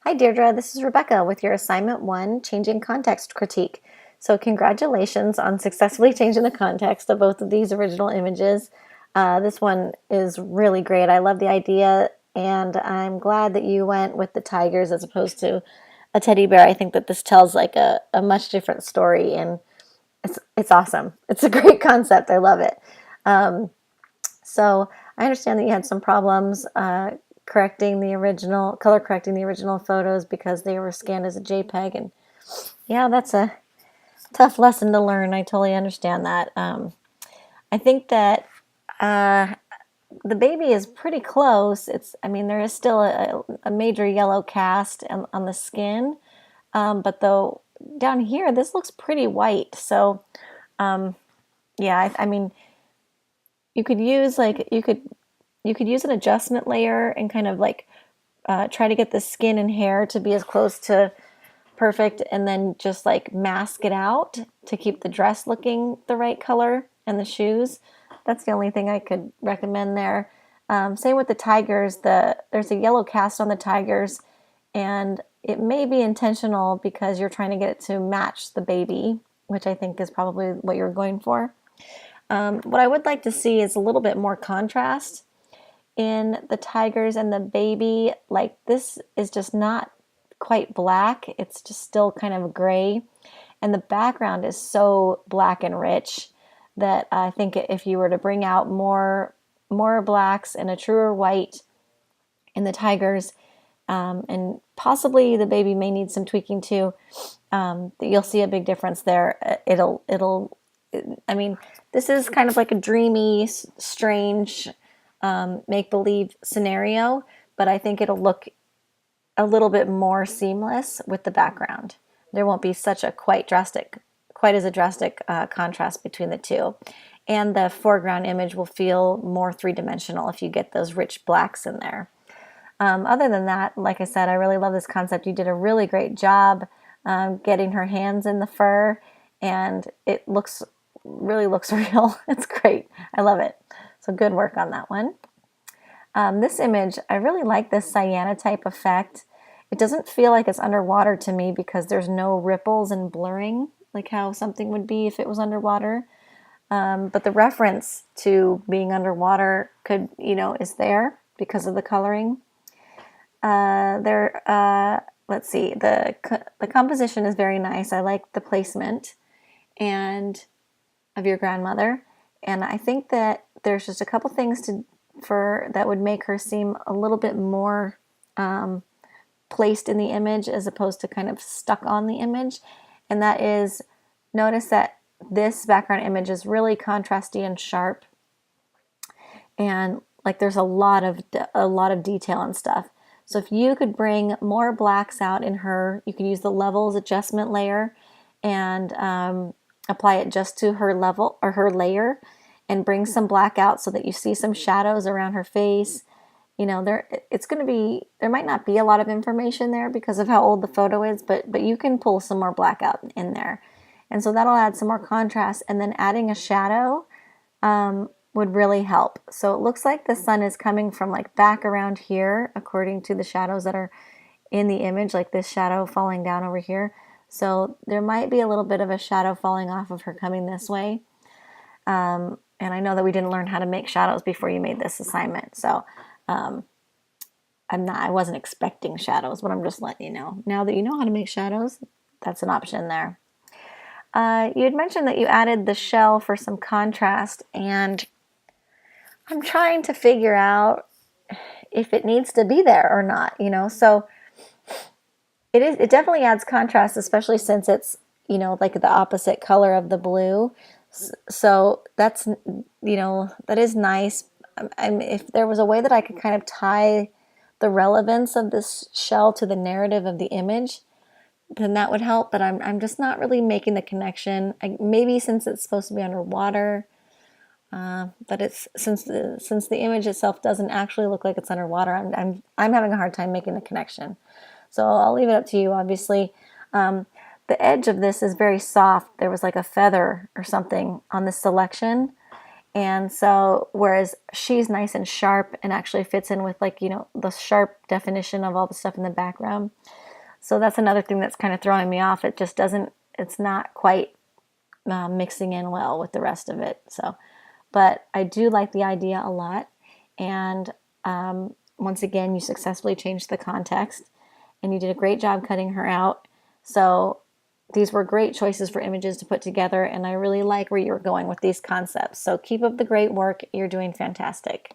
Hi, Deirdre. This is Rebecca with your Assignment 1, Changing Context Critique. So congratulations on successfully changing the context of both of these original images. This one is really great. I love the idea, and I'm glad that you went with the tigers as opposed to a teddy bear. I think that this tells like a much different story, and it's awesome. It's a great concept. I love it. Um, so I understand that you had some problems color correcting the original photos because they were scanned as a JPEG. And yeah, that's a tough lesson to learn. I totally understand that. I think that uh, the baby is pretty close. I mean, there is still a major yellow cast on the skin. But though down here, this looks pretty white. So yeah, I mean, you could use you could use an adjustment layer and kind of like try to get the skin and hair to be as close to perfect, and then just like mask it out to keep the dress looking the right color and the shoes. That's the only thing I could recommend there. Same with the tigers. There's a yellow cast on the tigers, and it may be intentional because you're trying to get it to match the baby, which I think is probably what you're going for. What I would like to see is a little bit more contrast in the tigers and the baby. Like, this is just not quite black. It's just still kind of gray. And the background is so black and rich that I think if you were to bring out more blacks and a truer white in the tigers, and possibly the baby may need some tweaking too, you'll see a big difference there. I mean, this is kind of like a dreamy, strange, make-believe scenario, but I think it'll look a little bit more seamless with the background. There won't be such a quite as a drastic contrast between the two. And the foreground image will feel more three-dimensional if you get those rich blacks in there. Other than that, like I said, I really love this concept. You did a really great job getting her hands in the fur, and it really looks real. It's great. I love it. So good work on that one. This image, I really like this cyanotype effect. It doesn't feel like it's underwater to me because there's no ripples and blurring like how something would be if it was underwater. But the reference to being underwater is there because of the coloring. Let's see, the composition is very nice. I like the placement and of your grandmother, and I think that there's just a couple things that would make her seem a little bit more placed in the image as opposed to kind of stuck on the image. And that is, notice that this background image is really contrasty and sharp, and like there's a lot of detail and stuff. So if you could bring more blacks out in her, you could use the levels adjustment layer and apply it just to her level or her layer, and bring some black out so that you see some shadows around her face. There might not be a lot of information there because of how old the photo is, but you can pull some more black out in there. And so that'll add some more contrast, and then adding a shadow would really help. So it looks like the sun is coming from like back around here, according to the shadows that are in the image, like this shadow falling down over here. So there might be a little bit of a shadow falling off of her coming this way. And I know that we didn't learn how to make shadows before you made this assignment. So I wasn't expecting shadows, but I'm just letting you know. Now that you know how to make shadows, that's an option there. You had mentioned that you added the shell for some contrast, and I'm trying to figure out if it needs to be there or not, So it definitely adds contrast, especially since it's, like the opposite color of the blue. So that is nice. If there was a way that I could kind of tie the relevance of this shell to the narrative of the image, then that would help. But I'm just not really making the connection. Maybe since it's supposed to be underwater, but since the image itself doesn't actually look like it's underwater, I'm having a hard time making the connection. So I'll leave it up to you. Obviously, the edge of this is very soft. There was like a feather or something on this selection, And so, whereas she's nice and sharp and actually fits in with, like, the sharp definition of all the stuff in the background. So that's another thing that's kind of throwing me off. It just doesn't, it's not quite mixing in well with the rest of it. So, but I do like the idea a lot. And once again, you successfully changed the context and you did a great job cutting her out. So these were great choices for images to put together, and I really like where you're going with these concepts. So keep up the great work. You're doing fantastic.